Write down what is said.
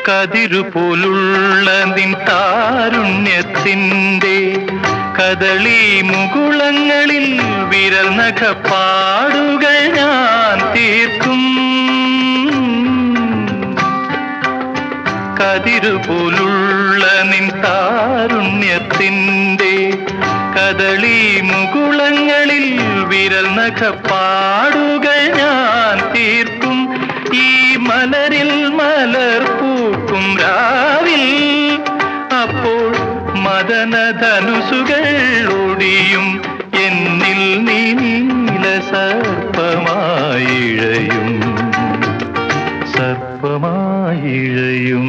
കതിരുപോലുള്ള നിൻ താരുണ്യത്തിൻ്റെ കദളി മുകുളങ്ങളിൽ വിരൽ നഖപ്പാടുകൾ ഞാൻ തീർക്കും. കതിരുപോലുള്ള നിൻ താരുണ്യത്തിൻ്റെ കദളി മുകുളങ്ങളിൽ വിരൽ നഖപ്പാടുകൾ ഞാൻ തീർക്കും. ഈ മലരിൽ മലർ പൂക്കും രാവിൽ അപ്പോൾ മദനധനുസുകൾ ഒടിയും. എന്നിൽ നീ നീല സർപ്പമായിഴയും, സർപ്പമായിഴയും.